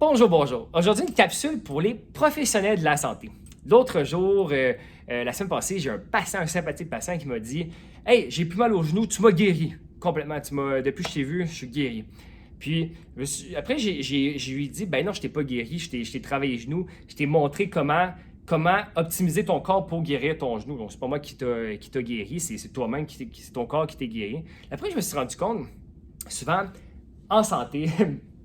Bonjour, bonjour. Aujourd'hui, une capsule pour les professionnels de la santé. L'autre jour, la semaine passée, j'ai un sympathique patient qui m'a dit « Hey, j'ai plus mal au genou, tu m'as guéri. Complètement, depuis que je t'ai vu, je suis guéri. » Puis, après, j'ai lui dit « Ben non, je t'ai pas guéri, je t'ai travaillé les genoux, je t'ai montré comment optimiser ton corps pour guérir ton genou. Donc, c'est pas moi qui t'a guéri, c'est toi-même, c'est ton corps qui t'a guéri. » Après, je me suis rendu compte, souvent, en santé,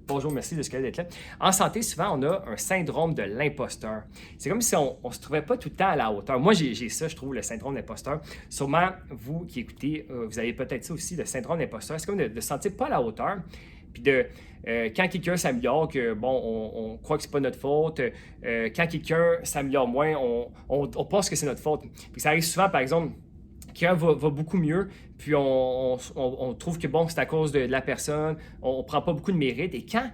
bonjour, merci de ce qu'elle d'être là. En santé, souvent, on a un syndrome de l'imposteur. C'est comme si on ne se trouvait pas tout le temps à la hauteur. Moi, j'ai ça, je trouve, le syndrome de l'imposteur. Sûrement, vous qui écoutez, vous avez peut-être ça aussi, le syndrome de l'imposteur. C'est comme de se sentir pas à la hauteur. Puis quand quelqu'un s'améliore, que bon, on croit que c'est pas notre faute. Quand quelqu'un s'améliore moins, on pense que c'est notre faute. Puis ça arrive souvent, par exemple, quelqu'un va beaucoup mieux, puis on trouve que bon, c'est à cause de la personne, on ne prend pas beaucoup de mérite. Et quand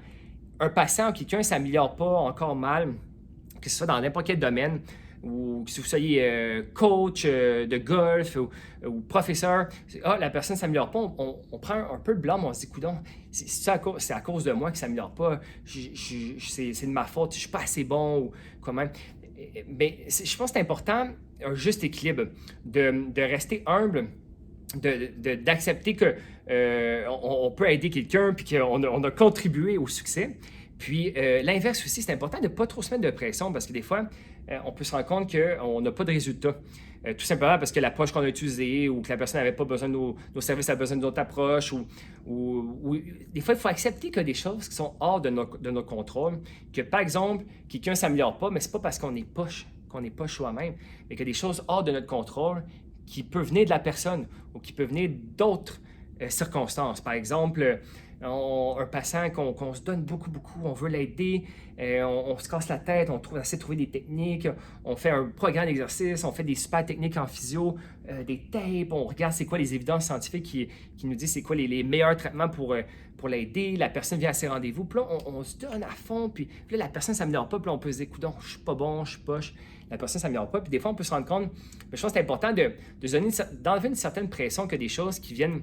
un patient ou quelqu'un ne s'améliore pas encore mal, que ce soit dans n'importe quel domaine, ou que vous soyez coach de golf ou professeur, la personne ne s'améliore pas, on prend un peu de blâme, on se dit, coudonc, c'est à cause de moi qu'il ne s'améliore pas, c'est de ma faute, je ne suis pas assez bon, ou comment. Mais je pense que c'est important, un juste équilibre, de rester humble, d'accepter qu'on peut aider quelqu'un puis qu'on a contribué au succès. Puis l'inverse aussi, c'est important de ne pas trop se mettre de pression parce que des fois, on peut se rendre compte qu'on n'a pas de résultat. Tout simplement parce que l'approche qu'on a utilisée ou que la personne n'avait pas besoin de nos services, elle a besoin d'autres approches. Ou des fois, il faut accepter qu'il y a des choses qui sont hors de notre contrôle. Que par exemple, quelqu'un ne s'améliore pas, mais ce n'est pas parce qu'on n'est pas soi-même, mais qu'il y a des choses hors de notre contrôle qui peuvent venir de la personne ou qui peuvent venir d'autres circonstances. Par exemple, un patient qu'on se donne beaucoup, on veut l'aider, on se casse la tête, on essaie de trouver des techniques, on fait un programme d'exercice, on fait des super techniques en physio, des tapes, on regarde c'est quoi les évidences scientifiques qui nous disent c'est quoi les meilleurs traitements pour l'aider, la personne vient à ses rendez-vous, puis là, on se donne à fond, puis là, la personne ne s'améliore pas, puis là, on peut se dire, coudonc, je suis pas bon, je suis poche, la personne ne s'améliore pas, puis des fois, on peut se rendre compte, mais je pense que c'est important d'enlever une certaine pression que des choses qui viennent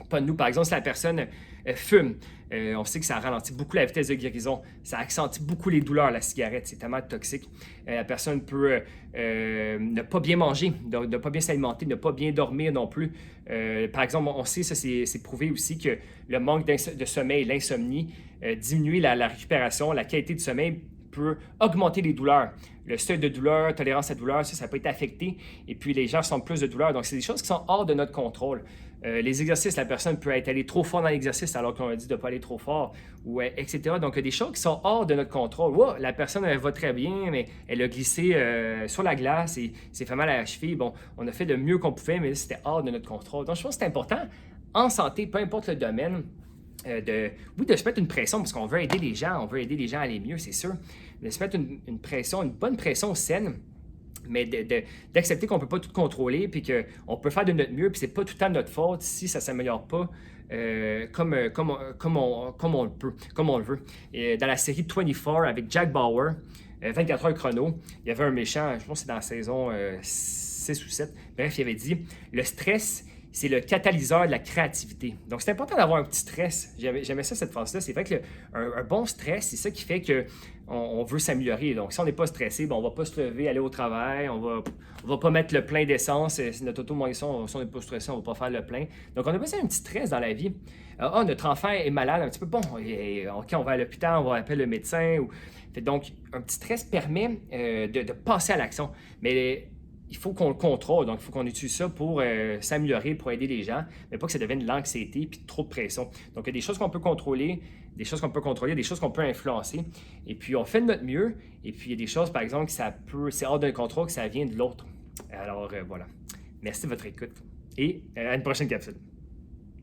pas de nous. Par exemple, si la personne fume, on sait que ça ralentit beaucoup la vitesse de guérison, ça accentue beaucoup les douleurs, la cigarette, c'est tellement toxique. La personne peut ne pas bien manger, ne pas bien s'alimenter, ne pas bien dormir non plus. Par exemple, on sait, ça c'est prouvé aussi, que le manque de sommeil, l'insomnie, diminue la récupération, la qualité du sommeil peut augmenter les douleurs. Le seuil de douleur, tolérance à la douleur, ça peut être affecté et puis les gens sentent plus de douleur. Donc, c'est des choses qui sont hors de notre contrôle. Les exercices, la personne peut être allée trop fort dans l'exercice alors qu'on a dit de ne pas aller trop fort, etc. Donc, il y a des choses qui sont hors de notre contrôle. Wow, la personne, elle va très bien, mais elle a glissé sur la glace et s'est fait mal à la cheville. Bon, on a fait le mieux qu'on pouvait, mais c'était hors de notre contrôle. Donc, je pense que c'est important, en santé, peu importe le domaine, de se mettre une pression parce qu'on veut aider les gens, à aller mieux, c'est sûr. De se mettre une pression, une bonne pression saine, mais d'accepter qu'on ne peut pas tout contrôler, puis qu'on peut faire de notre mieux, puis c'est pas tout le temps de notre faute si ça ne s'améliore pas comme on le veut. Et dans la série 24 avec Jack Bauer, 24 heures chrono, il y avait un méchant, je pense que c'est dans la saison 6 ou 7, bref, il avait dit « Le stress, c'est le catalyseur de la créativité. » Donc, c'est important d'avoir un petit stress. J'aimais ça, cette phrase-là. C'est vrai qu'un bon stress, c'est ça qui fait qu'on veut s'améliorer. Donc, si on n'est pas stressé, on ne va pas se lever, aller au travail, on va pas mettre le plein d'essence. Si notre auto manque, si on n'est pas stressé, on ne va pas faire le plein. Donc, on a besoin d'un petit stress dans la vie. Notre enfant est malade un petit peu. Bon, OK, on va à l'hôpital, on va appeler le médecin. Donc, un petit stress permet de passer à l'action. Mais il faut qu'on le contrôle, donc il faut qu'on utilise ça pour s'améliorer, pour aider les gens, mais pas que ça devienne de l'anxiété et trop de pression. Donc, il y a des choses qu'on peut contrôler, des choses qu'on peut influencer, et puis on fait de notre mieux, et puis il y a des choses, par exemple, c'est hors d'un contrôle, que ça vient de l'autre. Alors, voilà. Merci de votre écoute, et à une prochaine capsule.